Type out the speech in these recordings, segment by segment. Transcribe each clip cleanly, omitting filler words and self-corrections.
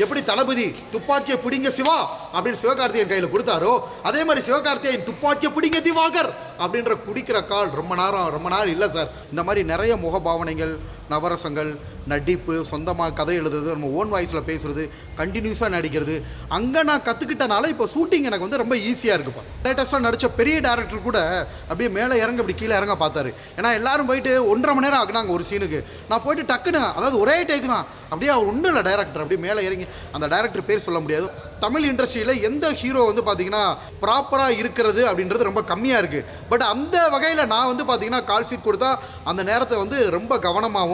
எப்படி தளபதி துப்பாக்கியை பிடிங்க சிவா அப்படின்னு சிவகார்த்திகேயன் கையில் கொடுத்தாரோ, அதே மாதிரி சிவகார்த்திகேயன் துப்பாக்கியை பிடிங்க திவாகர் அப்படின்ற குடிக்கிற கால் ரொம்ப நாள் இல்லை சார். இந்த மாதிரி நிறைய முகபாவனைகள், நவரசங்கள், நடிப்பு, சொந்தமாக கதை எழுதுறது, நம்ம ஓன் வாய்ஸில் பேசுகிறது, கண்டினியூஸாக நடிக்கிறது, அங்கே நான் கற்றுக்கிட்டனால இப்போ ஷூட்டிங் எனக்கு வந்து ரொம்ப ஈஸியாக இருக்குப்பா. லேட்டஸ்ட்டாக நடித்த பெரிய டேரக்டர் கூட அப்படியே மேலே இறங்க அப்படி கீழே இறங்க பார்த்தாரு. ஏன்னா எல்லாரும் போயிட்டு 1.5 மணி நேரம் ஆகுனாங்க ஒரு சீனுக்கு. நான் போயிட்டு டக்குன்னு, அதாவது ஒரே டேக்கு தான், அப்படியே அவர் ஒன்றும் இல்லை டேரக்டர் அப்படியே மேலே இறங்கி, அந்த டேரக்டர் பேர் சொல்ல முடியாது. தமிழ் இண்டஸ்ட்ரியில் எந்த ஹீரோ வந்து பார்த்தீங்கன்னா ப்ராப்பராக இருக்கிறது அப்படின்றது ரொம்ப கம்மியாக இருக்குது. பட் அந்த வகையில் நான் வந்து பார்த்தீங்கன்னா கால் ஷீட் கொடுத்தா அந்த நேரத்தை வந்து ரொம்ப கவனமாகவும்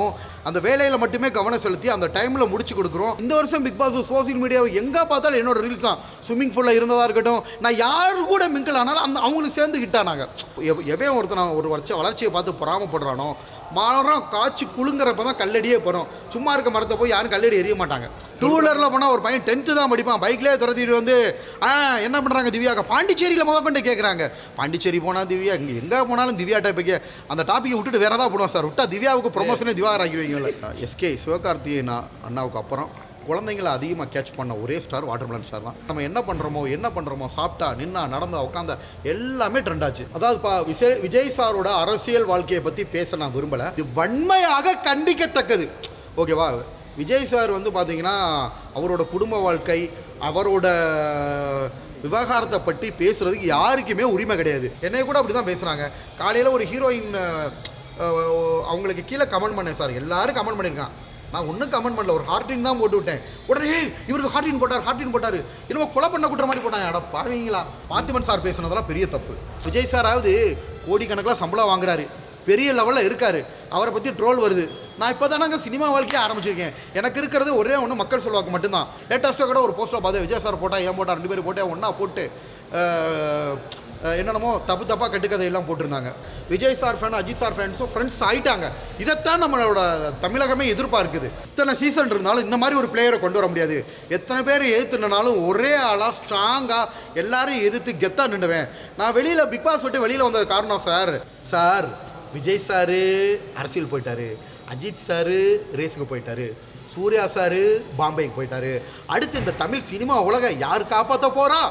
அந்த வேலையில் மட்டுமே கவனம் செலுத்தி அந்த டைமில் முடிச்சு கொடுக்குறோம். இந்த வருஷம் பிக் பாஸ் சோசியல் மீடியாவை எங்கே பார்த்தாலும் என்னோட ரீல்ஸ் தான். ஸ்விம்மிங் பூலில் இருந்ததாக இருக்கட்டும், நான் யாரு கூட மிங்கிள் ஆனாலும் அந்த அவங்களுக்கு சேர்ந்து ஹிட்டானாங்க. எவன் ஒருத்தன் ஒரு வளர்ச்சியை பார்த்து பொறாமப்படுறானோ, மரம் காய்ச்சி குலுங்குறப்ப தான் கல்லடியே போகிறோம். சும்மா இருக்க மரத்தை போய் யாரும் கல்லடி எறிய மாட்டாங்க. 2 வீலரில் போனால் ஒரு பையன் 10th தான் படிப்பான், பைக்லேயே துரத்திட்டு வந்து என்ன பண்ணுறாங்க திவ்யாக்கா, பாண்டிச்சேரியில் முதற்கொண்டு கேட்குறாங்க. பாண்டிச்சேரி போனால் திவ்யா, எங்கே போனாலும் திவ்யா டாப்பிக்கு அந்த டாப்பிக்கை விட்டுட்டு வேறு ஏதாவது போடுவோம் சார். விட்டா திவ்யாவுக்கு ப்ரொமோஷனே திவாகர் ஆகிடுவீங்களே. எஸ்கே சிவகார்த்திகேயன் அண்ணாவுக்கு அப்புறம் குழந்தைங்களை அதிகமாக கேட்ச் பண்ண ஒரே ஸ்டார் வாட்டர்மெலன் ஸ்டார் தான். நம்ம என்ன பண்ணுறோமோ சாப்பிட்டா நின்னா நடந்தா உட்காந்தா எல்லாமே ட்ரெண்ட் ஆச்சு. அதாவது விஜய் சாரோட அரசியல் வாழ்க்கையை பற்றி பேச நான் விரும்பலை. இது வன்மையாக கண்டிக்கத்தக்கது. ஓகேவா? விஜய் சார் வந்து பார்த்தீங்கன்னா அவரோட குடும்ப வாழ்க்கை, அவரோட விவகாரத்தை பற்றி பேசுகிறதுக்கு யாருக்குமே உரிமை கிடையாது. என்னை கூட அப்படி தான் பேசுகிறாங்க. காலையில் ஒரு ஹீரோயின் அவங்களுக்கு கீழே கமெண்ட் பண்ணேன் சார், எல்லோரும் கமெண்ட் பண்ணியிருக்கான். நான் ஒன்றும் கமெண்ட் பண்ணல, ஒரு ஹார்டின் தான் போட்டு விட்டேன். உடனே இவருக்கு ஹார்டின் போட்டார் என்னமோ கொலை பண்ண குட்டுற மாதிரி போட்டாங்க. அட பாவீங்களா, பார்த்திபன் சார் பேசுனதெல்லாம் பெரிய தப்பு. விஜய் சாராவது கோடிக்கணக்கில் சம்பளம் வாங்குறாரு, பெரிய லெவலில் இருக்கார், அவரை பற்றி ட்ரோல் வருது. நான் இப்போ தானங்க சினிமா வாழ்க்கையை ஆரம்பிச்சிருக்கேன். எனக்கு இருக்கிறது ஒரே ஒன்று மக்கள் செல்வாக்கு மட்டும்தான். லேட்டஸ்ட்டாக கூட ஒரு போஸ்ட்டில் பார்த்தேன், விஜய் சார் போட்டால் ஏன் போட்டால் 2 பேர் போட்டேன் ஒன்றா போட்டு என்னென்னமோ தப்பாக கட்டுக்கதையெல்லாம் போட்டிருந்தாங்க. Vijay sir fan, Ajith sir ஃபேன்ஸும் ஃப்ரெண்ட்ஸ் ஆகிட்டாங்க. இதைத்தான் நம்மளோட தமிழகமே எதிர்பார்க்குது. இத்தனை சீசன் இருந்தாலும் இந்த மாதிரி ஒரு பிளேயரை கொண்டு வர முடியாது. எத்தனை பேர் எதிர்த்துனாலும் ஒரே ஆளாக ஸ்ட்ராங்காக எல்லாரையும் எதிர்த்து கெத்தாக நின்றுவேன். நான் வெளியில் பிக் பாஸ் விட்டு வெளியில் வந்தது காரணம் சார் விஜய் சாரு அரசியல் போயிட்டாரு, அஜித் சாரு ரேஸுக்கு போயிட்டாரு, சூர்யா சாரு பாம்பேக்கு போயிட்டாரு, அடுத்து இந்த தமிழ் சினிமா உலக யார் காப்பாற்ற போகிறா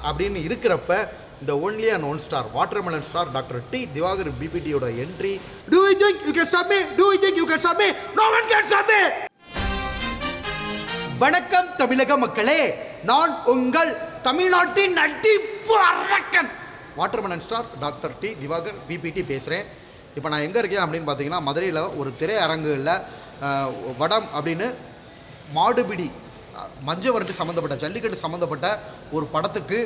அப்படின்னு இருக்கிறப்ப இந்த only and one star watermelon star doctor D Divakar பிபிடியோட entry. Do you think you can stop me? Do you think you can stop me? No one can stop me. வணக்கம் தமிழக மக்களே, நான் உங்கள் தமிழ்நாட்டின் நடிப்பு அரக்கன் watermelon star doctor D Diwakar BPT பேசுகிறேன். இப்போ நான் எங்கே இருக்கேன் அப்படின்னு பார்த்தீங்கன்னா மதுரையில் ஒரு திரையரங்குல வடம் அப்படின்னு மாடுபிடி மஞ்சவரட்டு சம்மந்தப்பட்ட ஜல்லிக்கட்டு சம்மந்தப்பட்ட ஒரு படத்துக்கு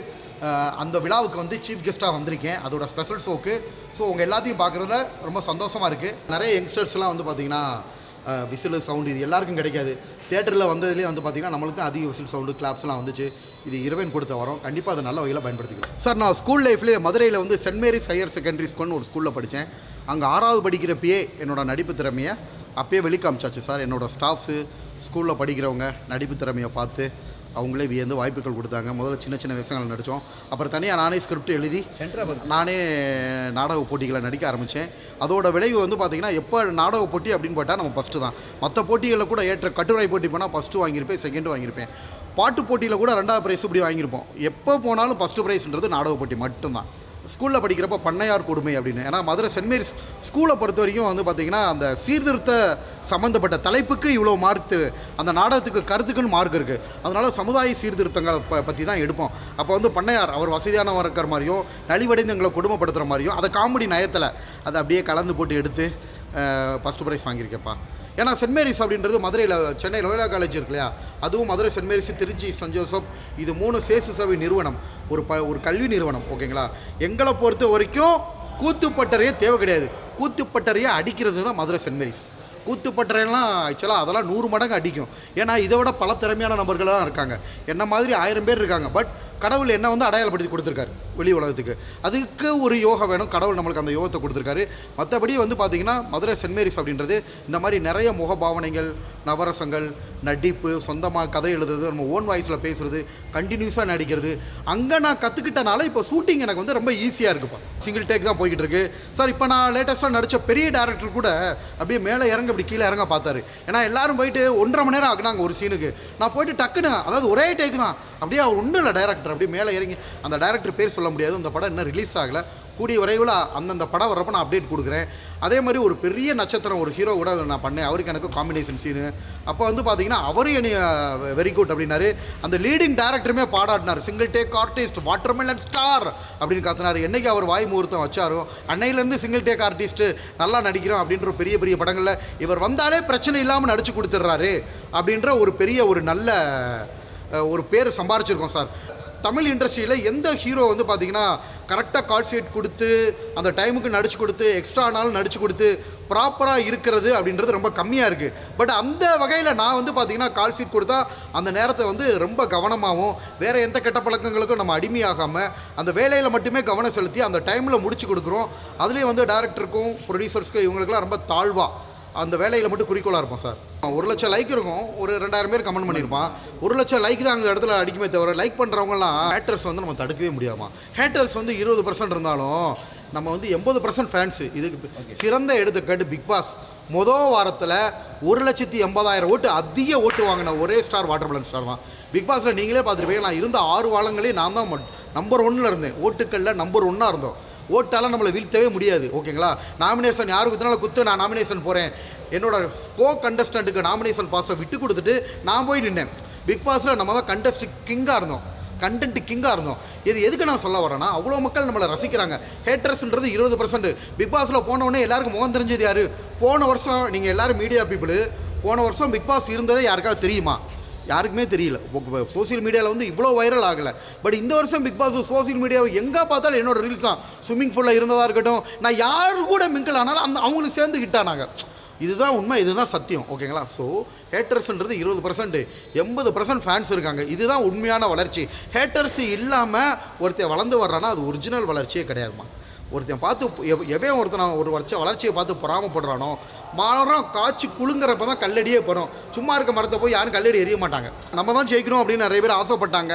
அந்த விழாவுக்கு வந்து சீஃப் கெஸ்ட்டாக வந்திருக்கேன், அதோட ஸ்பெஷல் ஷோக்கு. ஸோ உங்கள் எல்லாத்தையும் பார்க்குறதுல ரொம்ப சந்தோஷமாக இருக்குது. நிறைய யங்ஸ்டர்ஸ்லாம் வந்து பார்த்திங்கன்னா விசில் சவுண்டு இது எல்லாருக்கும் கிடைக்காது. தேட்டரில் வந்ததுலேயே வந்து பார்த்திங்கன்னா நம்மளுக்கு அதிக விசில் சவுண்டு கிளாப்ஸ்லாம் வந்துச்சு. இது இறைவன் கொடுத்த வரோம், கண்டிப்பாக அதை நல்ல வகையில் பயன்படுத்திக்கலாம். சார் நான் ஸ்கூல் லைஃப்லேயே மதுரையில் வந்து சென்ட் மேரிஸ் ஹையர் செகண்டரி ஸ்கூல்னு ஒரு ஸ்கூலில் படித்தேன். அங்கே 6வது படிக்கிறப்பயே என்னோடய நடிப்பு திறமையை அப்பயே வெளிக்காமிச்சாச்சு சார். என்னோடய ஸ்டாஃப்ஸு ஸ்கூலில் படிக்கிறவங்க நடிப்பு திறமையை பார்த்து அவங்களே வியந்து வாய்ப்புகள் கொடுத்தாங்க. முதல்ல சின்ன விஷயங்கள் நடித்தோம். அப்புறம் தனியாக நானே ஸ்கிரிப்ட் எழுதி நானே நாடக போட்டிகளை நடிக்க ஆரம்பித்தேன். அதோட விளைவு வந்து பார்த்திங்கன்னா எப்போ நாடக போட்டி அப்படின்னு போட்டால் நம்ம ஃபஸ்ட்டு தான். மற்ற போட்டிகளில் கூட ஏற்ற கட்டுரை போட்டி போனால் ஃபஸ்ட்டு வாங்கியிருப்பேன், செகண்டு வாங்கியிருப்பேன். பாட்டு போட்டியில் கூட 2வது ப்ரைஸ் இப்படி வாங்கியிருப்போம். எப்போ போனாலும் ஃபஸ்ட்டு ப்ரைஸ்ன்றது நாடக போட்டி மட்டும்தான். ஸ்கூலில் படிக்கிறப்ப பண்ணையார் கொடுமை அப்படின்னு, ஏன்னா மதுரை சென்ட் மேரிஸ் ஸ்கூலை பொறுத்த வரைக்கும் வந்து பார்த்திங்கன்னா அந்த சீர்திருத்த சம்மந்தப்பட்ட தலைப்புக்கு இவ்வளோ மார்க்கு, அந்த நாடகத்துக்கு கருத்துக்குன்னு மார்க் இருக்குது. அதனால் சமுதாய சீர்திருத்தங்களை பற்றி தான் எடுப்போம். அப்போ வந்து பண்ணையார் அவர் வசதியானவர் இருக்கிற மாதிரியும் நலிவடைந்து எங்களை கொடுமைப்படுத்துகிற மாதிரியும் அதை காமெடி நயத்தில் அதை அப்படியே கலந்து போட்டு எடுத்து ஃபஸ்ட்டு ப்ரைஸ் வாங்கியிருக்கேன்ப்பா. ஏன்னா சென்ட் மேரிஸ் அப்படின்றது மதுரையில் சென்னை லோயலா காலேஜ் இருக்கு இல்லையா, அதுவும் Madurai saint Mary's, Tiruchi saint Joseph, இது 3 சேசு சபை நிறுவனம், ஒரு கல்வி நிறுவனம். ஓகேங்களா? எங்களை பொறுத்த வரைக்கும் கூத்துப்பட்டறையே தேவை கிடையாது. கூத்துப்பட்டறையை அடிக்கிறது தான் மதுரை சென்ட் மேரிஸ். கூத்துப்பட்டறையெல்லாம் ஆக்சுவலாக அதெல்லாம் 100 மடங்கு அடிக்கும். ஏன்னா இதை விட பல திறமையான நபர்களாக இருக்காங்க. என்ன மாதிரி 1000 பேர் இருக்காங்க. பட் கடவுள் என்ன வந்து அடையாளப்படுத்தி கொடுத்துருக்காரு. வெளி உலகத்துக்கு. அதுக்கு ஒரு யோகம் வேணும், கடவுள் நம்மளுக்கு அந்த யோகத்தை கொடுத்துருக்காரு. மற்றபடி வந்து பார்த்திங்கன்னா மதுரை சென்ட் மேரிஸ் அப்படின்றது இந்த மாதிரி நிறைய முகபாவனைகள், நவரசங்கள், நடிப்பு, சொந்தமாக கதை எழுதுறது, நம்ம ஓன் வாய்ஸில் பேசுகிறது, கண்டினியூஸாக நடிக்கிறது, அங்கே நான் கற்றுக்கிட்டனால இப்போ ஷூட்டிங் எனக்கு வந்து ரொம்ப ஈஸியாக இருக்குப்பா. சிங்கிள் டேக் தான் போய்கிட்டு இருக்கு சார். இப்போ நான் லேட்டஸ்ட்டாக நடித்த பெரிய டேரக்டர் கூட அப்படியே மேலே இறங்க அப்படி கீழே இறங்க பார்த்தாரு. ஏன்னா எல்லாரும் போயிட்டு 1.5 மணி நேரம் ஆகுனாங்க ஒரு சீனுக்கு. நான் போயிட்டு டக்குன்னு, அதாவது ஒரே டேக் தான், அப்படியே அவர் ஒன்றும் இல்லை டைரக்டர் அப்படியே மேலே இறங்கி, அந்த டைரக்டர் பேர் சொல்ல முடியாது, அந்த படம் இன்னும் ரிலீஸ் ஆகலை, கூடிய விரைவில் அந்தந்த படம் வர்றப்போ நான் அப்டேட் கொடுக்குறேன். அதே மாதிரி ஒரு பெரிய நட்சத்திரம் ஒரு ஹீரோ கூட நான் பண்ணேன், அவருக்கு எனக்கு காம்பினேஷன் சீனு. அப்போ வந்து பார்த்தீங்கன்னா அவரும் என்னை வெரி குட் அப்படின்னாரு. அந்த லீடிங் டேரக்டருமே பாடாட்டினார், single take artist watermelon star அப்படின்னு கத்துனார். என்னைக்கு அவர் வாய் முகூர்த்தம் வச்சாரோ அன்னையிலேருந்து சிங்கிள் டேக் ஆர்டிஸ்ட்டு நல்லா நடிக்கிறோம் அப்படின்ற பெரிய பெரிய படங்களில் இவர் வந்தாலே பிரச்சனை இல்லாமல் நடிச்சு கொடுத்துட்றாரு அப்படின்ற ஒரு பெரிய ஒரு நல்ல ஒரு பேர் சம்பாரிச்சிருக்கோம் சார். தமிழ் இண்டஸ்ட்ரியில் எந்த ஹீரோ வந்து பார்த்திங்கன்னா கரெக்டாக கால் ஷீட் கொடுத்து அந்த டைமுக்கு நடிச்சு கொடுத்து எக்ஸ்ட்ரா நாள் நடிச்சு கொடுத்து ப்ராப்பராக இருக்கிறது அப்படின்றது ரொம்ப கம்மியாக இருக்குது. பட் அந்த வகையில் நான் வந்து பார்த்திங்கன்னா கால் ஷீட் கொடுத்தா அந்த நேரத்தை வந்து ரொம்ப கவனமாகவும் வேறு எந்த கெட்ட பழக்கங்களுக்கும் நம்ம அடிமையாகாமல் அந்த வேலையில் மட்டுமே கவனம் செலுத்தி அந்த டைமில் முடிச்சு கொடுக்குறோம். அதுலேயும் வந்து டைரக்டருக்கும் ப்ரொடியூசர்ஸ்க்கும் இவங்களுக்குலாம் ரொம்ப தாழ்வாக அந்த வேலையில் மட்டும் குறிக்கோளாக இருப்போம் சார். 1,00,000 லைக் இருக்கும், ஒரு 2,000 பேர் கமெண்ட் பண்ணியிருப்பான். 1,00,000 லைக் தான் அந்த இடத்துல அடிக்குமே தவிர லைக் பண்ணுறவங்கலாம் ஹேட்டர்ஸ் வந்து நம்ம தடுக்கவே முடியாமா. ஹேட்டர்ஸ் வந்து 20% இருந்தாலும் நம்ம வந்து 80% ஃபேன்ஸு. இதுக்கு சிறந்த எடுத்துக்காட்டு பிக் பாஸ். மொதல் வாரத்தில் 1,80,000 ஓட்டு அதிக ஓட்டு வாங்கின ஒரே ஸ்டார் வாட்டர்மெலன் ஸ்டார் தான். பிக் பாஸில் நீங்களே பார்த்துருப்பீங்க, நான் இருந்த 6 வாரங்களே நான் தான் நம்பர் 1 இருந்தேன், ஓட்டுக்களில் நம்பர் 1 இருந்தோம். ஓட்டால் நம்மளை வீழ்த்தவே முடியாது. ஓகேங்களா, நாமினேஷன் யாருக்கு குத்தினாலும் குத்து, நான் நாமினேஷன் போகிறேன், என்னோடய கோ கண்டஸ்டண்ட்டுக்கு நாமினேஷன் பாஸை விட்டு கொடுத்துட்டு நான் போய் நின்னேன். பிக் பாஸில் நம்ம தான் கண்டஸ்ட் கிங்காக இருந்தோம், கண்டென்ட் கிங்காக இருந்தோம். இது எதுக்கு நான் சொல்ல வரேன்னா, அவ்வளோ மக்கள் நம்மளை ரசிக்கிறாங்க. ஹேட்டர்ஸ்ன்றது 20%. பிக் பாஸில் போனவுடனே எல்லாருக்கும் முகம் தெரிஞ்சது யார்? போன வருஷம் நீங்கள் எல்லோரும் மீடியா பீப்புளு, போன வருஷம் பிக் பாஸ் இருந்ததே யாருக்காவது தெரியுமா? யாருக்குமே தெரியல. சோசியல் மீடியாவில் வந்து இவ்வளோ வைரல் ஆகலை. பட் இந்த வருஷம் பிக் பாஸ் சோசியல் மீடியாவை எங்கே பார்த்தாலும் என்னோடய ரீல்ஸ் தான். ஸ்விம்மிங் பூலில் இருந்ததாக இருக்கட்டும், நான் யாரு கூட மிங்கிள் ஆனாலும் அந்த அவங்களும் சேர்ந்து ஹிட்டானாங்க. இதுதான் உண்மை, இதுதான் சத்தியம். ஓகேங்களா. ஸோ ஹேட்டர்ஸ்ன்றது 20%, 80% ஃபேன்ஸ் இருக்காங்க. இதுதான் உண்மையான வளர்ச்சி. ஹேட்டர்ஸ் இல்லாமல் ஒருத்தர் வளர்ந்து வர்றான்னா அது ஒரிஜினல் வளர்ச்சியே கிடையாதுமா. ஒருத்தன் பார்த்து எவன் ஒருத்தனை ஒரு வளர்ச்சியை பார்த்து பொறாமப்படுறானோ, மரம் காய்ச்சி குலுங்கிறப்ப தான் கல்லடியே போகிறோம். சும்மா இருக்க மரத்தை போய் யாரும் கல்லடி எறிய மாட்டாங்க. நம்ம தான் ஜெயிக்கணும் அப்படின்னு நிறைய பேர் ஆசைப்பட்டாங்க.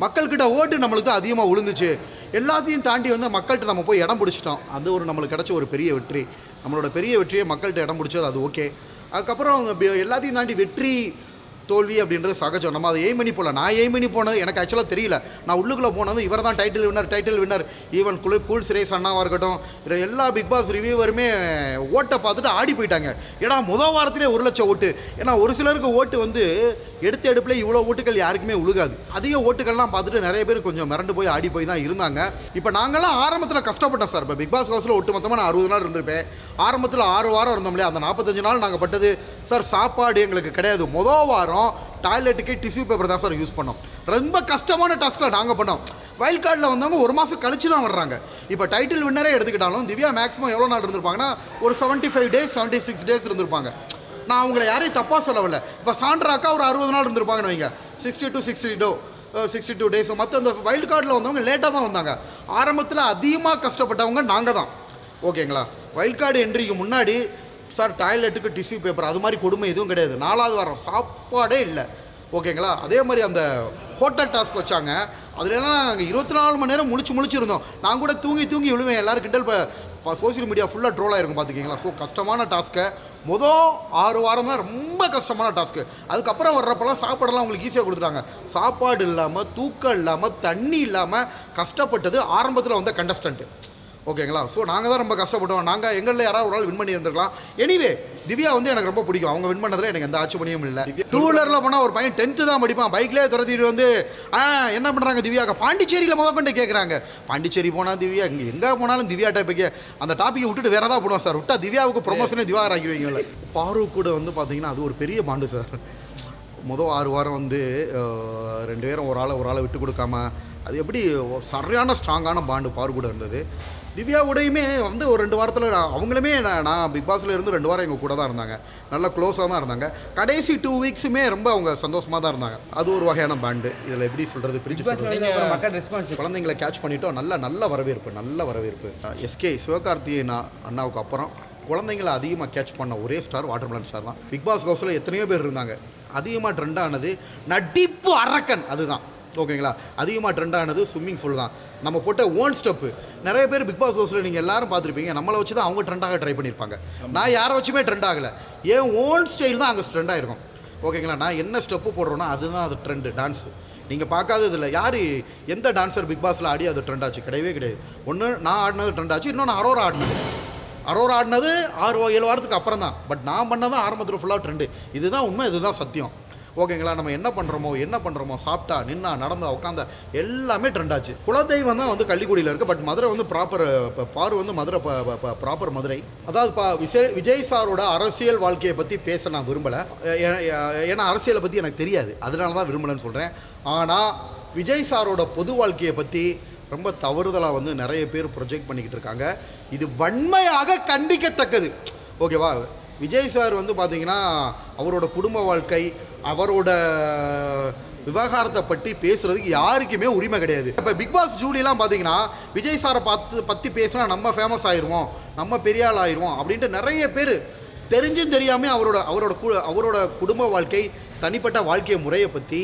மக்கள்கிட்ட ஓட்டு நம்மளுக்கு தான் அதிகமாக விழுந்துச்சு. எல்லாத்தையும் தாண்டி வந்து மக்கள்கிட்ட நம்ம போய் இடம் பிடிச்சிட்டோம். அது ஒரு நம்மளுக்கு கிடச்ச ஒரு பெரிய வெற்றி. நம்மளோட பெரிய வெற்றியை மக்கள்கிட்ட இடம் பிடிச்சது, அது ஓகே. அதுக்கப்புறம் எல்லாத்தையும் தாண்டி வெற்றி தோல்வி அப்படின்றது சகஜம். நம்ம அதை எய்ம் பண்ணி போகல. நான் எய்ம் பண்ணி போனது எனக்கு ஆக்சுவலாக தெரியல. நான் உள்ளுக்குள்ளே போனது இவர் தான் title winner. Even cool Suresh அண்ணாவாக இருக்கட்டும், எல்லா பிக் பாஸ் ரிவ்யூவருமே ஓட்டை பார்த்துட்டு ஆடி போயிட்டாங்க. ஏன்னா முதல் வாரத்திலே 1,00,000 ஓட்டு. ஏன்னா ஒரு சிலருக்கு ஓட்டு வந்து எடுத்த எடுப்பில் இவ்வளோ ஓட்டுகள் யாருக்குமே உழுகாது. அதிக ஓட்டுகள்லாம் பார்த்துட்டு நிறைய பேர் கொஞ்சம் மிரண்டு போய் ஆடி போய் தான் இருந்தாங்க. இப்போ நாங்கள்லாம் ஆரம்பத்தில் கஷ்டப்பட்டோம் சார். இப்போ பிக் பாஸ் ஹவுஸில் ஒட்டு மொத்தமாக நான் 60 நாள் இருந்திருப்பேன். ஆரம்பத்தில் 6 வாரம் இருந்தோம் இல்லையா, அந்த 45 நாள் நாங்கள் பட்டது சார். சாப்பாடு எங்களுக்கு கிடையாது. முதல் வாரம் டாய்லெட்டுக்கே டிஷ்யூ பேப்பர் தான் சார் யூஸ் பண்ணோம். ரொம்ப கஷ்டமான டாஸ்கில் நாங்கள் பண்ணோம். வைல்ட் கார்டில் வந்தவங்க 1 மாதம் கழிச்சு தான் வர்றாங்க. இப்போ டைட்டில் வின்னரே எடுத்துக்கிட்டாலும் திவ்யா மேக்ஸிமம் எவ்வளோ நாள் இருந்திருப்பாங்கன்னா ஒரு 75 டேஸ் 76 டேஸ் இருந்திருப்பாங்க. நான் அவங்கள யாரையும் தப்பாக சொல்லவில்லை. இப்போ சாண்ட்ராக்கா ஒரு 60 நாள் இருந்திருப்பாங்கன்னு வைங்க, 62 டேஸ். மற்ற அந்த வைல்டு கார்டில் வந்தவங்க லேட்டாக தான் வந்தாங்க. ஆரம்பத்தில் அதிகமாக கஷ்டப்பட்டவங்க நாங்கள் தான். ஓகேங்களா. வைல்ட் கார்டு என்ட்ரிக்கு முன்னாடி சார் டாய்லெட்டுக்கு டிஷ்யூ பேப்பர் அது மாதிரி கொடுமை எதுவும் கிடையாது. 4வது வாரம் சாப்பாடே இல்லை. ஓகேங்களா. அதே மாதிரி அந்த ஹோட்டல் டாஸ்க் வச்சாங்க. அதுலலாம் நாங்கள் 24 மணி நேரம் முழிச்சிருந்தோம். நான் கூட தூங்கி விழுவேன். எல்லோரும் கிண்டல் சோசியல் மீடியா ஃபுல்லாக ட்ரோலாக இருக்கும் பார்த்துக்கிங்களா. ஸோ கஷ்டமான டாஸ்க்கை மொதல் 6 வாரம் தான் ரொம்ப கஷ்டமான டாஸ்க்கு. அதுக்கப்புறம் வர்றப்பெல்லாம் சாப்பாடெல்லாம் உங்களுக்கு ஈஸியாக கொடுத்துட்டாங்க. சாப்பாடு இல்லாமல், தூக்கம் இல்லாமல், தண்ணி இல்லாமல் கஷ்டப்பட்டது ஆரம்பத்தில் வந்த கண்டஸ்டண்ட்டு. ஓகேங்களா. ஸோ நாங்கள் தான் ரொம்ப கஷ்டப்பட்டோம். நாங்கள் எங்களில் யாராவது ஒரு ஆள் வின் பண்ணி இருந்திருக்கலாம். எனிவே திவ்யா வந்து எனக்கு ரொம்ப பிடிக்கும். அவங்க வின் பண்ணதில் எனக்கு எந்த ஆட்சேபனையும் இல்லை. 2 வீலரில் போனால் ஒரு பையன் 10th தான் படிப்பான், பைக்லேயே துரத்திட்டு வந்து என்ன பண்ணுறாங்க திவ்யாக்க பாண்டிச்சேரியில் முதற்கொண்டு கேட்குறாங்க. பாண்டிச்சேரி போனால் திவ்யா, இங்கே எங்கே போனாலும் திவ்யா டாப்பிக்கு அந்த டாப்பிக்கை விட்டுட்டு வேறு ஏதாவது போடுவோம் சார். விட்டா திவ்யாவுக்கு ப்ரொமோஷனே திவாகர் ஆக்கிடுவீங்களே. பாரு கூட வந்து பார்த்தீங்கன்னா அது ஒரு பெரிய பாண்டு சார். மொதல் 6 வாரம் வந்து 2 பேரும் ஒரு ஆளை விட்டு கொடுக்காம அது எப்படி சரியான ஸ்ட்ராங்கான பாண்டு பாரு கூட இருந்தது. திவ்யாவுடையுமே வந்து ஒரு 2 வாரத்தில் அவங்களுமே நான் பிக் பாஸில் இருந்து 2 வாரம் எங்கள் கூட தான் இருந்தாங்க, நல்லா க்ளோஸாக தான் இருந்தாங்க. கடைசி 2 வீக்ஸுமே ரொம்ப அவங்க சந்தோஷமாக தான் இருந்தாங்க. அது ஒரு வகையான பேண்டு. இதில் எப்படி சொல்கிறது, பிரிச்சு சொல்கிறது, குழந்தைங்களை கேட்ச் பண்ணிட்டோம். நல்ல வரவேற்பு. எஸ்கே சிவகார்த்திகேயன் அண்ணாவுக்கு அப்புறம் குழந்தைங்களை அதிகமாக கேட்ச் பண்ண ஒரே ஸ்டார் வாட்டர்மெலன் ஸ்டார் தான். பிக் பாஸ் ஹவுஸில் எத்தனையோ பேர் இருந்தாங்க. அதிகமாக ட்ரெண்ட் ஆனது நடிப்பு அரக்கன், அதுதான் ஓகேங்களா. அதிகமாக ட்ரெண்ட் ஆனது ஸ்விம்மிங் ஃபுல் தான். நம்ம போட்ட ஓன் ஸ்டெப்பு. நிறைய பேர் பிக் பாஸ் ஹவுஸில் நீங்கள் எல்லாரும் பார்த்துருப்பீங்க, நம்மளை வச்சு தான் அவங்க ட்ரெண்டாக ட்ரை பண்ணியிருப்பாங்க. நான் யாரை வச்சுமே ட்ரெண்ட் ஆகலை, ஏன் ஓன் ஸ்டைல் தான் அங்கே ட்ரெண்ட் ஆகிருக்கும். ஓகேங்களா. நான் என்ன ஸ்டெப்பு போடுறோன்னா அதுதான் அது ட்ரெண்டு. டான்ஸு நீங்கள் பார்க்காததில்ல, யார் எந்த டான்ஸர் பிக் பாஸில் ஆடி அது ட்ரெண்ட் ஆச்சு? கிடையவே. ஒன்று நான் ஆடினது ட்ரெண்ட் ஆச்சு, இன்னொன்று அரோரா ஆடினது 6-7 வாரத்துக்கு அப்புறம் தான். பட் நான் பண்ணதான் ஆரம்பத்தில் ஃபுல்லாக ட்ரெண்டு. இதுதான் உண்மை, இதுதான் சத்தியம். ஓகேங்களா. நம்ம என்ன பண்ணுறோமோ சாப்பிட்டா நின்னா நடந்தா உட்காந்தா எல்லாமே ட்ரெண்ட் ஆச்சு. குலதெய்வம் தான் வந்து கள்ளிக்குடியில் இருக்குது. பட் மதுரை வந்து ப்ராப்பர் பாரு வந்து மதுரை ப்ராப்பர் மதுரை. அதாவது விஜய் சாரோட அரசியல் வாழ்க்கையை பற்றி பேச நான் விரும்பலை. ஏன்னா அரசியலை பற்றி எனக்கு தெரியாது, அதனால தான் விரும்பலைன்னு சொல்கிறேன். ஆனால் விஜய் சாரோட பொது வாழ்க்கையை பற்றி ரொம்ப தவறுதலாக வந்து நிறைய பேர் ப்ரொஜெக்ட் பண்ணிக்கிட்டு இருக்காங்க. இது வன்மையாக கண்டிக்கத்தக்கது. ஓகேவா. விஜய் சார் வந்து பார்த்தீங்கன்னா அவரோட குடும்ப வாழ்க்கை, அவரோட விவகாரத்தை பற்றி பேசுகிறதுக்கு யாருக்குமே உரிமை கிடையாது. இப்போ பிக் பாஸ் ஜூலிலாம் பார்த்தீங்கன்னா விஜய் சாரை பற்றி பேசினா நம்ம ஃபேமஸ் ஆயிடுவோம், நம்ம பெரிய ஆள் ஆயிடுவோம் அப்படின்ட்டு நிறைய பேர் தெரிஞ்சும் தெரியாமல் அவரோட குடும்ப வாழ்க்கை, தனிப்பட்ட வாழ்க்கை முறையை பற்றி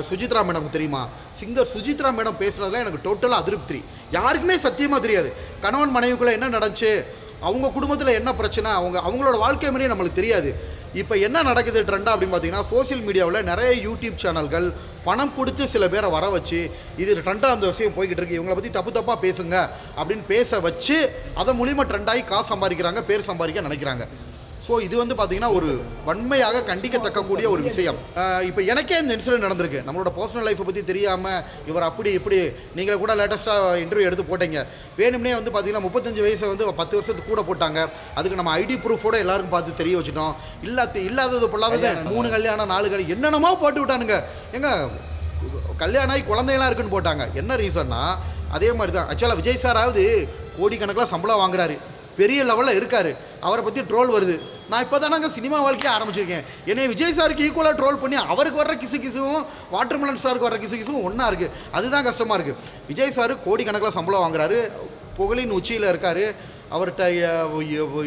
சுஜித்ரா மேடம் தெரியுமா, சிங்கர் சுஜித்ரா மேடம் பேசுகிறதுலாம் எனக்கு டோட்டலாக அதிருப்தி. யாருக்குமே சத்தியமாக தெரியாது கணவன் மனைவிக்குள்ளே என்ன நடந்துச்சு, அவங்க குடும்பத்தில் என்ன பிரச்சனை, அவங்களோட வாழ்க்கை முறையே நம்மளுக்கு தெரியாது. இப்போ என்ன நடக்குது ட்ரெண்டாக அப்படின்னு பார்த்தீங்கன்னா, சோசியல் மீடியாவில் நிறைய யூடியூப் சேனல்கள் பணம் கொடுத்து சில பேரை வர வச்சு இது ட்ரெண்டாக அந்த விஷயம் போய்கிட்டு இருக்கு, இவங்களை பற்றி தப்பாக பேசுங்க அப்படின்னு பேச வச்சு அதன் மூலிமா ட்ரெண்டாகி காசு சம்பாதிக்கிறாங்க, பேர் சம்பாதிக்க நினைக்கிறாங்க. ஸோ இது வந்து பார்த்தீங்கன்னா ஒரு வன்மையாக கண்டிக்கத்தக்கக்கூடிய ஒரு விஷயம். இப்போ எனக்கே இந்த இன்சிடென்ட் நடந்திருக்கு. நம்மளோட பர்சனல் லைஃப்பை பற்றி தெரியாமல் இவர் அப்படி இப்படி நீங்கள் கூட லேட்டஸ்ட்டாக இன்டர்வியூ எடுத்து போட்டீங்க. வேணும்னே வந்து பார்த்தீங்கன்னா 35 வயசை வந்து 10 வருஷத்துக்கு கூட போட்டாங்க. அதுக்கு நம்ம ஐடி ப்ரூஃபோடு எல்லாருக்கும் பார்த்து தெரிய வச்சுட்டோம். இல்லாதது பொல்லாதது 3 கல்யாணம் 4 கல்யாணம் என்னென்னமோ போட்டு விட்டானுங்க. எங்க கல்யாணம் ஆகி குழந்தையெல்லாம் இருக்குன்னு போட்டாங்க. என்ன ரீசன்னா அதே மாதிரி தான். ஆக்சுவலாக விஜய் சாராவது கோடிக்கணக்கில் சம்பளம் வாங்குறாரு, பெரிய லெவலில் இருக்கார், அவரை பற்றி ட்ரோல் வருது. நான் இப்போ தானங்க சினிமா வாழ்க்கையை ஆரம்பிச்சிருக்கேன். என்னை விஜய் சாருக்கு ஈக்குவலாக ட்ரோல் பண்ணி அவருக்கு வர்ற கிசுவும் வாட்டர்மெலன் ஸ்டாருக்கு வர்ற கிசுவும் ஒன்றா இருக்குது. அதுதான் கஷ்டமாக இருக்குது. விஜய் சார் கோடிக்கணக்கில் சம்பளம் வாங்குறாரு, புகழின் உச்சியில் இருக்கார். அவர்கிட்ட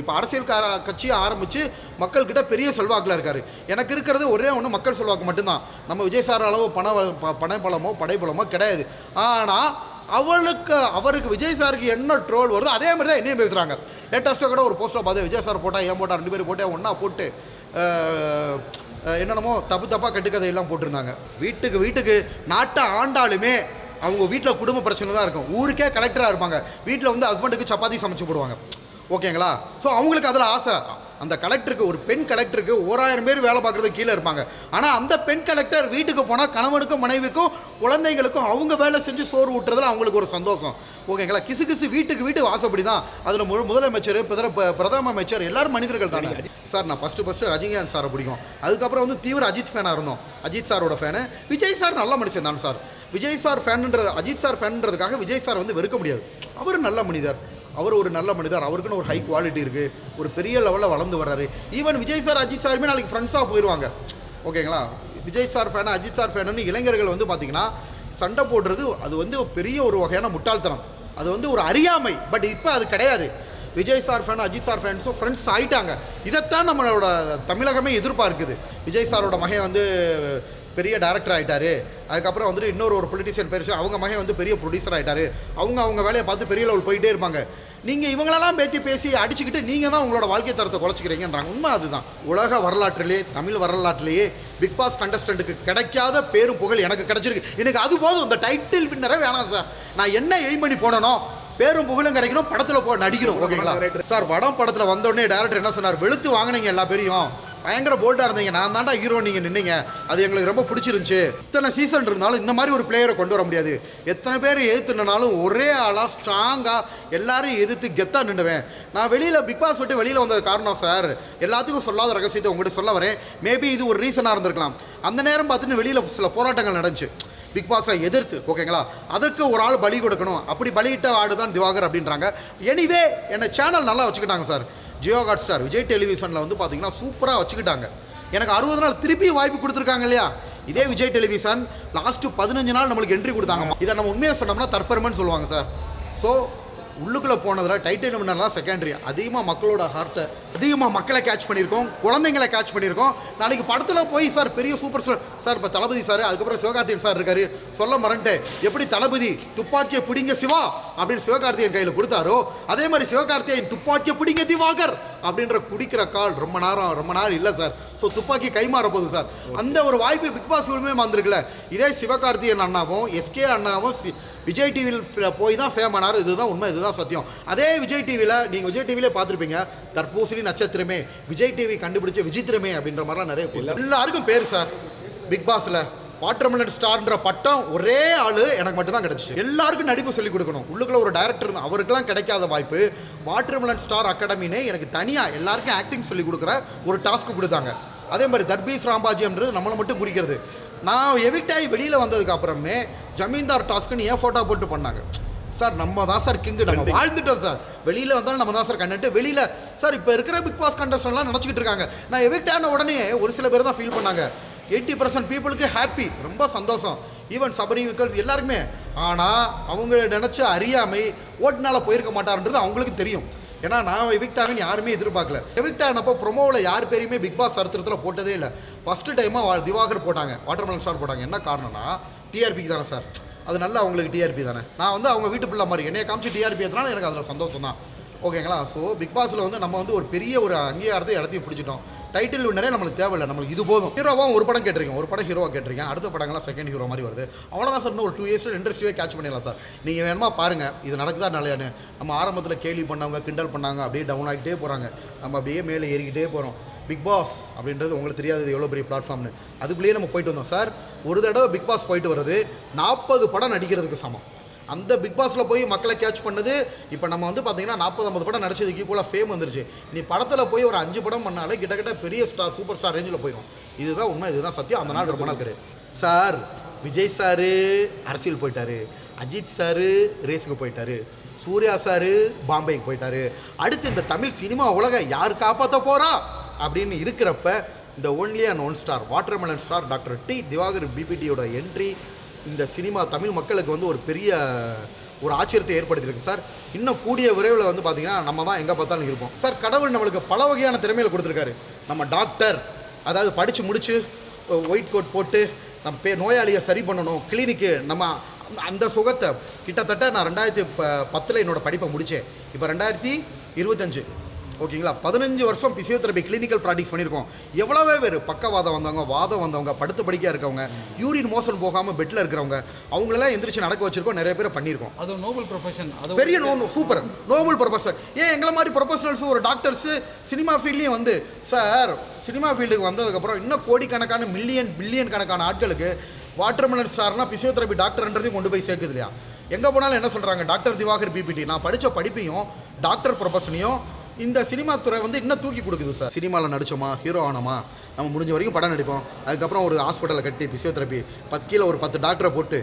இப்போ அரசியல் கட்சியை ஆரம்பித்து மக்கள்கிட்ட பெரிய செல்வாக்கில் இருக்கார். எனக்கு இருக்கிறது ஒரே ஒன்று மக்கள் செல்வாக்கு மட்டும்தான். நம்ம விஜய் சார் அளவு படைப்பலமோ கிடையாது. ஆனால் அவருக்கு விஜய் சாருக்கு என்ன ட்ரோல் வருதோ அதே மாதிரி தான் என்னையும் பேசுகிறாங்க. லேட்டஸ்ட்டாக கூட ஒரு போஸ்டர் பார்த்து விஜய் சார் போட்டால் ஏன் போட்டால் 2 பேர் போட்டேன் ஒன்றா போட்டு என்னென்னமோ தப்பாக கட்டுக்கதையெல்லாம் போட்டிருந்தாங்க. வீட்டுக்கு நாட்டை ஆண்டாலுமே அவங்க வீட்டில் குடும்ப பிரச்சனை தான் இருக்கும். ஊருக்கே கலெக்டராக இருப்பாங்க, வீட்டில் வந்து ஹஸ்பண்டுக்கு சப்பாத்தி சமைச்சு போடுவாங்க. ஓகேங்களா. ஸோ அவங்களுக்கு அதில் ஆசை. அந்த கலெக்டருக்கு, ஒரு பெண் கலெக்டருக்கு 1000 பேர் வேலை பார்க்குறது கீழே இருப்பாங்க. ஆனால் அந்த பெண் கலெக்டர் வீட்டுக்கு போனால் கணவனுக்கும் மனைவிக்கும் குழந்தைங்களுக்கும் அவங்க வேலை செஞ்சு சோறு ஊட்டுறதுல அவங்களுக்கு ஒரு சந்தோஷம். ஓகேங்களா. கிசு வீட்டுக்கு வாசப்படி தான். அதில் முதலமைச்சர், பிரதம அமைச்சர் எல்லாரும் மனிதர்கள் தானே சார். நான் ஃபஸ்ட்டு ரஜினிகாந்த் சாரை பிடிக்கும். அதுக்கப்புறம் வந்து தீவிர அஜித் ஃபேனாக இருந்தோம். அஜித் சாரோட ஃபேனு. விஜய் சார் நல்ல மனுஷன் தான் சார். விஜய் சார் ஃபேனுன்றது, அஜித் சார் ஃபேனுன்றதுக்காக விஜய் சார் வந்து வெறுக்க முடியாது. அவர் நல்ல மனிதர், ஒரு நல்ல மனிதர், அவருக்குன்னு ஒரு ஹை குவாலிட்டி இருக்குது, ஒரு பெரிய லெவலில் வளர்ந்து வர்றாரு. ஈவன் விஜய் சார் அஜித் சாருமே நாளைக்கு ஃப்ரெண்ட்ஸாக போயிடுவாங்க. ஓகேங்களா. Vijay sir fan Ajith sir ஃபேனுன்னு இளைஞர்கள் வந்து பார்த்திங்கன்னா சண்டை போடுறது அது வந்து பெரிய ஒரு வகையான முட்டாள்தனம், அது வந்து ஒரு அறியாமை. பட் இப்போ அது கிடையாது. Vijay sir fan Ajith sir ஃபேன்ஸும் ஃப்ரெண்ட்ஸ் ஆகிட்டாங்க. இதைத்தான் நம்மளோட தமிழகமே எதிர்பார்க்குது. விஜய் சாரோட மகன் வந்து பெரிய டேரக்டர் ஆகிட்டார். அதுக்கப்புறம் வந்துட்டு இன்னொரு பொலிட்டிஷியன் பேர் அவங்க மகன் வந்து பெரிய ப்ரொடியூசர் ஆகிட்டார். அவங்க வேலையை பார்த்து பெரிய லெவல் போயிட்டே இருப்பாங்க. நீங்கள் இவங்களெல்லாம் பேசி அடிச்சுக்கிட்டு நீங்கள் தான் உங்களோட வாழ்க்கை தரத்தை குறைச்சிக்கிறீங்கன்றாங்க. உண்மை அதுதான். உலக வரலாற்றிலே, தமிழ் வரலாற்றிலேயே பிக் பாஸ் கண்டஸ்டண்ட்டுக்கு கிடைக்காத பேரும் புகழ் எனக்கு கிடைச்சிருக்கு. எனக்கு அது போதும். இந்த டைட்டில் வின்னரே வேணாம் சார். நான் என்ன எய்ம் பண்ணி போனனோ பேரும் புகழும் கிடைக்கணும், படத்தில் நடிக்கணும். ஓகேங்களா சார். வடம் படத்தில் வந்தோடனே டேரக்டர் என்ன சொன்னார், வெளுத்து வாங்கினீங்க எல்லா பேரையும், பயங்கர போல்டாக இருந்தீங்க, நான் தாண்டா ஹீரோ, நீங்கள் நின்னீங்க, அது எங்களுக்கு ரொம்ப பிடிச்சிருந்துச்சு. இத்தனை சீசன் இருந்தாலும் இந்த மாதிரி ஒரு பிளேயரை கொண்டு வர முடியாது. எத்தனை பேர் எதிர்த்துனாலும் ஒரே ஆளாக ஸ்ட்ராங்காக எல்லாரும் எதிர்த்து கெத்தாக நின்றுவேன். நான் பிக் பாஸ் விட்டு வெளியில் வந்தது காரணம் சார், எல்லாத்துக்கும் சொல்லாத ரகசியத்தை உங்கள்கிட்ட சொல்ல வரேன். மேபி இது ஒரு ரீசனாக இருந்திருக்கலாம். அந்த நேரம் பார்த்துட்டு வெளியில் சில போராட்டங்கள் நடந்துச்சு. பிக் பாஸை எதிர்த்து, ஓகேங்களா? அதற்கு ஒரு ஆள் பலி கொடுக்கணும், அப்படி பலியிட்ட ஆடு தான் திவாகர் அப்படின்றாங்க. எனிவே என்ன சேனல் நல்லா வச்சுக்கிட்டாங்க sir. Jio Hotstar, Vijay டெலிவிஷனில் வந்து பார்த்தீங்கன்னா சூப்பராக வச்சுக்கிட்டாங்க. எனக்கு 60 நாள் திருப்பி வாய்ப்பு கொடுத்துருக்காங்க இல்லையா? இதே விஜய் டெலிவிஷன் லாஸ்ட்டு 15 நாள் நம்மளுக்கு என்ட்ரி கொடுத்தாங்க. இதை நம்ம உண்மையாக சொன்னோம்னா தற்பெருமைன்னு சொல்லுவாங்க சார். ஸோ உள்ளுக்குள்ளே போனதில் டைட்டில் வின்னர்லாம் செகண்டரி. அதிகமாக மக்களோட ஹார்ட்டை, அதிகமாக மக்களை கேட்ச் பண்ணியிருக்கோம், குழந்தைங்களை கேட்ச் பண்ணியிருக்கோம். நாளைக்கு படத்தில் போய் சார் பெரிய சூப்பர் ஸ்டார் சார், இப்போ தளபதி சார், அதுக்கப்புறம் சிவகார்த்திகேயன் சார் இருக்காரு. சொல்ல மறந்துட்டேன், எப்படி தளபதி துப்பாக்கியை பிடிங்க சிவா அப்படின்னு சிவகார்த்திகேயன் கையில் கொடுத்தாரோ, அதே மாதிரி சிவகார்த்திகேயன் துப்பாக்கியை பிடிங்க திவாகர் அப்படின்ற குடிக்கிற கால் ரொம்ப நாள் இல்லை சார். ஸோ துப்பாக்கி கைமாற போகுது சார். அந்த ஒரு வாய்ப்பு பிக் பாஸ் வந்திருக்குல்ல. இதே சிவகார்த்திகேயன் அண்ணாவும் எஸ்கே அண்ணாவும் விஜய் டிவியில் போய் தான் ஃபேம் ஆனார். இதுதான் உண்மை, இதுதான் சத்தியம். அதே விஜய் டிவியில் நீங்கள் விஜய் டிவிலே பார்த்துருப்பீங்க, தர்பூசணி நட்சத்திரமே, விஜய் டிவி கண்டுபிடிச்ச விசித்திரமே அப்படின்ற மாதிரிலாம் நிறைய எல்லாருக்கும் பேர் சார். பிக் பாஸில் வாட்டர்மெலன் ஸ்டார்ன்ற பட்டம் ஒரே ஆள் எனக்கு மட்டும்தான் கிடச்சிச்சு. எல்லாருக்கும் நடிப்பு சொல்லிக் கொடுக்கணும். உள்ளுக்குள்ள ஒரு டைரக்டர் இருந்தால் அவருக்கெல்லாம் கிடைக்காத வாய்ப்பு வாட்டர்மெலன் ஸ்டார் அகாடமினே எனக்கு தனியாக எல்லாருக்கும் ஆக்டிங் சொல்லிக் கொடுக்குற ஒரு டாஸ்க்கு கொடுத்தாங்க. அதே மாதிரி தர்பீஸ் ராம்பாஜின்றது நம்மளை மட்டும் குறிக்கிறது. நான் எவிக்ட் ஆகி வெளியில் வந்ததுக்கு அப்புறமே ஜமீன்தார் டாஸ்க்குன்னு ஏன் ஃபோட்டோ போட்டு பண்ணாங்க சார். நம்ம தான் சார் கிங்கு, நம்ம வாழ்ந்துட்டோம் சார். வெளியில் வந்தாலும் நம்ம தான் சார் கண்டுட்டு வெளியில் சார். இப்போ இருக்கிற பிக் பாஸ் கண்டஸ்டன்ட்லாம் நினச்சிக்கிட்டு இருக்காங்க. நான் எவிக்ட் ஆன உடனே ஒரு சில பேர் தான் ஃபீல் பண்ணாங்க. 80% பீப்புளுக்கு ஹாப்பி, ரொம்ப சந்தோஷம். ஈவன் சபரி விக்கல்ஸ் எல்லாருக்குமே. ஆனால் அவங்க நினச்ச அறியாமை ஓட்டுனால போயிருக்க மாட்டார்ன்றது அவங்களுக்கு தெரியும். ஏன்னா நான் எவிக்ட் ஆனேன்னு யாருமே எதிர்பார்க்கல. எவிக்ட் ஆனப்போ ப்ரொமோவில் யார் பேரையுமே பிக் பாஸ் சரித்திரத்தில் போட்டதே இல்லை. ஃபஸ்ட்டு டைமாக திவாகர் போட்டாங்க, வாட்டர்மெலன் ஸ்டார் போட்டாங்க. என்ன காரணம்னா டிஆர்பிக்கு தானே சார். அது நல்லா அவங்களுக்கு டிஆர்பி தானே. நான் வந்து அவங்க வீட்டு பிள்ளை மாதிரி என்னைய காமிச்சு டிஆர்பி ஏற்றினாலும் எனக்கு அதில் சந்தோஷம் தான். ஓகேங்களா? ஸோ பிக் பாஸில் வந்து நம்ம வந்து ஒரு பெரிய ஒரு அங்கீகாரத்தை இடத்தையும் பிடிச்சிட்டோம். டைட்டில் வின்னரே நம்மளுக்கு தேவையில்லை, நம்மளுக்கு இது போதும். ஹீரோவாக ஒரு படம் கேட்டிருக்கேன், ஒரு படம் ஹீரோவாக கேட்டிருக்கேன். அடுத்த படங்கள்லாம் செகண்ட் ஹீரோ மாதிரி வருது. அவ்வளோதான் சார். இன்னும் ஒரு 2 இயர்ஸில் இண்டஸ்ட்ரியே கேட்ச் பண்ணிடலாம் சார். நீங்கள் வேணுமா பாருங்கள், இது நடக்குதா இல்லையான்னு. நம்ம ஆரம்பத்தில் கேலி பண்ணவங்க, கிண்டல் பண்ணாங்க, அப்படியே டவுன் ஆகிட்டே போகிறாங்க. நம்ம அப்படியே மேலே ஏறிக்கிட்டே போகிறோம். பிக் பாஸ் அப்படின்றது உங்களுக்கு தெரியாது எவ்வளோ பெரிய பிளாட்ஃபார்ம்னு. அதுக்குள்ளேயே நம்ம போயிட்டு வந்தோம் சார். ஒரு தடவை பிக் பாஸ் போயிட்டு வர்றது 40 படம் நடிக்கிறதுக்கு சமம். அந்த பிக் பாஸில் போய் மக்களை கேட்ச் பண்ணது. இப்போ நம்ம வந்து பார்த்தீங்கன்னா 40-50 படம் நடிச்சதுக்கு ஈக்குவலாக ஃபேம் வந்துருச்சு. நீ படத்தில் போய் ஒரு 5 படம் பண்ணாலே கிட்டத்தட்ட பெரிய ஸ்டார், சூப்பர் ஸ்டார் ரேஞ்சில் போயிடும். இதுதான் உண்மை, இதுதான் சத்தியம். அந்த நாள் ரொம்ப நாள் கிடையாது சார். விஜய் சாரு அரசியல் போயிட்டாரு, அஜித் சாரு ரேஸுக்கு போயிட்டாரு, சூர்யா சாரு பாம்பேக்கு போயிட்டாரு. அடுத்து இந்த தமிழ் சினிமா உலக யார் காப்பாற்ற போகிறா அப்படின்னு இருக்கிறப்ப இந்த only and one star watermelon star doctor D Divakar பிபிடியோட என்ட்ரி இந்த சினிமா தமிழ் மக்களுக்கு வந்து ஒரு பெரிய ஒரு ஆச்சரியத்தை ஏற்படுத்தியிருக்கு சார். இன்னும் கூடிய விரைவில் வந்து பார்த்திங்கன்னா நம்ம தான் எங்கே பார்த்தாலும் இருப்போம் சார். கடவுள் நம்மளுக்கு பல வகையான திறமையில் கொடுத்துருக்காரு. நம்ம டாக்டர், அதாவது படித்து முடித்து ஒயிட் கோட் போட்டு நம்ம நோயாளியை சரி பண்ணணும், கிளினிக்கு நம்ம அந்த சுகத்தை கிட்டத்தட்ட நான் 2010 என்னோடய படிப்பை முடித்தேன். இப்போ 2025, ஓகேங்களா? 15 வருஷம் பிசியோதெரபி கிளினிக்கல் ப்ராக்டிஸ் பண்ணியிருக்கோம். எவ்வளோவே பேர் பக்கவாதம் வந்தவங்க, வாதம் வந்தவங்க, படுத்து படிக்கையாக இருக்கவங்க, யூரின் மோஷன் போகாமல் பெட்டில் இருக்கிறவங்க, அவங்களெல்லாம் எந்திரிச்சு நடக்க வச்சுருக்கோம். நிறைய பேர் பண்ணியிருக்கோம். அது நோபல் ப்ரொஃபஷன், அது பெரிய சூப்பர் நோபல் ப்ரொஃபஷன். ஏன் எங்களை மாதிரி ப்ரொஃபஷனல்ஸ் ஒரு டாக்டர்ஸு சினிமா ஃபீல்ட்லேயும் வந்து சார் சினிமா ஃபீல்டுக்கு வந்ததுக்கப்புறம் இன்னும் கோடிக்கணக்கான பில்லியன் கணக்கான ஆட்களுக்கு வாட்டர்மெலன் ஸ்டார்னால் பிசியோதெரபி டாக்டர்ன்றதையும் கொண்டு போய் சேர்க்குது இல்லையா? எங்கே போனாலும் என்ன சொல்கிறாங்க, டாக்டர் திவாகர் பிபிடி. நான் படித்த படிப்பையும் டாக்டர் ப்ரொஃபஷனையும் இந்த சினிமா துறை வந்து இன்னும் தூக்கி கொடுக்குது சார். சினிமாவில் நடித்தோமா, ஹீரோ ஆனோமா, நம்ம முடிஞ்ச வரைக்கும் படம் நடிப்போம். அதுக்கப்புறம் ஒரு ஹாஸ்பிட்டலை கட்டி பிசியோதெரபி கீழே ஒரு 10 டாக்டரை போட்டு,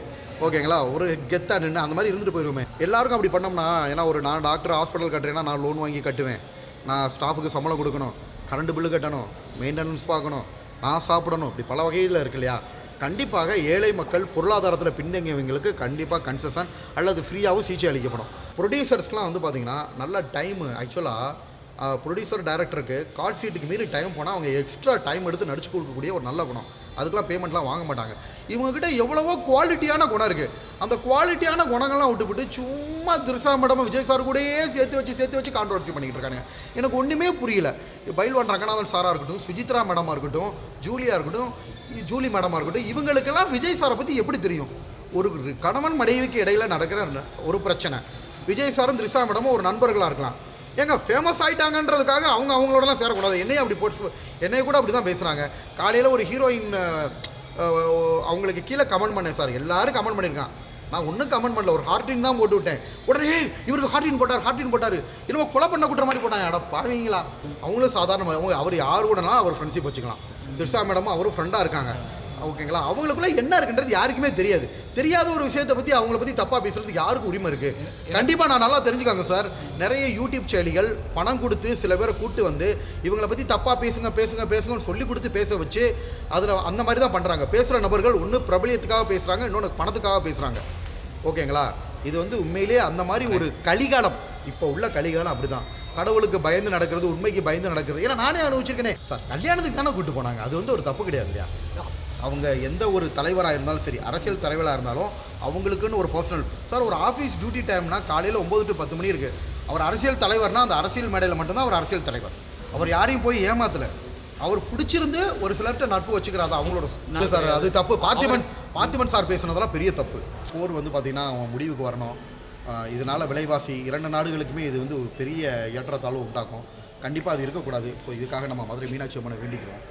ஓகேங்களா, ஒரு கெத்தாக நின்று அந்த மாதிரி இருந்துட்டு போயிடுவோமே. எல்லாருக்கும் அப்படி பண்ணோம்னா, ஏன்னா ஒரு நான் டாக்டர் ஹாஸ்பிட்டல் கட்டுறேன்னா நான் லோன் வாங்கி கட்டுவேன், நான் ஸ்டாஃபுக்கு சம்பளம் கொடுக்கணும், கரண்ட் பில்லு கட்டணும், மெயின்டெனன்ஸ் பார்க்கணும், நான் சாப்பிடணும், இப்படி பல வகையில் இருக்கு இல்லையா? கண்டிப்பாக ஏழை மக்கள் பொருளாதாரத்தில் பின்தங்கியவங்களுக்கு கண்டிப்பாக கன்செஷன் அல்லது ஃப்ரீயாகவும் சிகிச்சை அளிக்கப்படும். ப்ரொடியூசர்ஸ்லாம் வந்து பார்த்திங்கன்னா நல்ல டைமு. ஆக்சுவலாக ப்ரொடியூசர் டைரக்டருக்கு கால் ஷீட்டுக்கு மீறி டைம் போனால் அவங்க எக்ஸ்ட்ரா டைம் எடுத்து நடிச்சு கொடுக்கக்கூடிய ஒரு நல்ல குணம். அதுக்கெலாம் பேமெண்ட்லாம் வாங்க மாட்டாங்க. இவங்ககிட்ட எவ்வளவோ குவாலிட்டியான குணம் இருக்குது. அந்த குவாலிட்டியான குணங்கள்லாம் விட்டுவிட்டு சும்மா திருசா மேடம் விஜய் சார் கூடயே சேர்த்து வச்சு கான்ட்ரவர்சி பண்ணிக்கிட்டு இருக்காங்க. எனக்கு ஒன்றுமே புரியல. பைல்வான் ரங்கநாதன் சாராக இருக்கட்டும், சுஜித்ரா மேடமாக இருக்கட்டும், ஜூலி மேடமாக இருக்கட்டும், இவங்களுக்கெல்லாம் விஜய் சாரை பற்றி எப்படி தெரியும்? ஒரு கணவன் மனைவிக்கு இடையில் நடக்கிற ஒரு பிரச்சனை. விஜய் சாரும் திரிஷா மேடமும் ஒரு நண்பர்களாக இருக்கலாம். ஏங்க ஃபேமஸ் ஆகிட்டாங்கன்றதுக்காக அவங்களோடலாம் சேரக்கூடாது. என்னையும் அப்படி போட்டு என்னைய கூட அப்படி தான் பேசுகிறாங்க. காலையில் ஒரு ஹீரோயின் அவங்களுக்கு கீழே கமெண்ட் பண்ணேன் சார். எல்லோரும் கமெண்ட் பண்ணியிருக்கான். நான் ஒன்றும் கமெண்ட் பண்ணல, ஒரு ஹார்டின் தான் போட்டு விட்டேன். உடனே இவருக்கு ஹார்டின் போட்டார் இன்னும் கொலை பண்ண குட்டுற மாதிரி போட்டாங்க. அட பாவீங்களா? அவங்களும் சாதாரணமாக அவர் யார் கூடனா அவர் ஃப்ரெண்ட்ஷிப் வச்சுக்கலாம். திரிஷா மேடமும் அவரும் ஃப்ரெண்டாக இருக்காங்க. ஓகேங்களா? அவங்களுக்குள்ள என்ன இருக்குன்றது யாருக்குமே தெரியாது. தெரியாத ஒரு விஷயத்தை பற்றி அவங்கள பற்றி தப்பாக பேசுறதுக்கு யாருக்கும் உரிமை இருக்குது? கண்டிப்பாக நான் நல்லா தெரிஞ்சுக்காங்க சார். நிறைய யூடியூப் செயலிகள் பணம் கொடுத்து சில பேரை கூட்டு வந்து இவங்களை பற்றி தப்பாக பேசுங்கன்னு சொல்லி கொடுத்து பேச வச்சு அதில் அந்த மாதிரி தான் பண்ணுறாங்க. பேசுகிற நபர்கள் ஒன்று பிரபலியத்துக்காக பேசுகிறாங்க, இன்னொன்று பணத்துக்காக பேசுகிறாங்க. ஓகேங்களா? இது வந்து உண்மையிலேயே அந்த மாதிரி ஒரு கலிகாலம். இப்போ உள்ள கலிகாலம் அப்படி தான். கடவுளுக்கு பயந்து நடக்கிறது, உண்மைக்கு பயந்து நடக்கிறது. ஏன்னா நானே அனுபவிச்சிருக்கேனே சார். கல்யாணத்துக்கு தானே கூப்பிட்டு போனாங்க. அது வந்து ஒரு தப்பு கிடையாது இல்லையா? அவங்க எந்த ஒரு தலைவராக இருந்தாலும் சரி, அரசியல் தலைவராக இருந்தாலும் அவங்களுக்குன்னு ஒரு பர்சனல் சார். ஒரு ஆஃபீஸ் டியூட்டி டைம்னா காலையில் 9 to 10 மணி இருக்குது. அவர் அரசியல் தலைவர்னா அந்த அரசியல் மேடையில் மட்டும்தான் அவர் அரசியல் தலைவர். அவர் யாரையும் போய் ஏமாத்தலை. அவர் பிடிச்சிருந்து ஒரு சிலர்கிட்ட நட்பு வச்சுக்கிறாரு அவங்களோட. இல்லை சார், அது தப்பு. பார்த்திபன் சார் பேசுனதெல்லாம் பெரிய தப்பு. போர் வந்து பார்த்திங்கன்னா அவன் முடிவுக்கு வரணும். இதனால் விலைவாசி 2 நாடுகளுக்குமே இது வந்து பெரிய ஏற்றத்தாழ்வு உண்டாக்கும். கண்டிப்பாக அது இருக்கக்கூடாது. ஸோ இதுக்காக நம்ம மதுரை மீனாட்சி அம்மனை வேண்டிக்கிறோம்.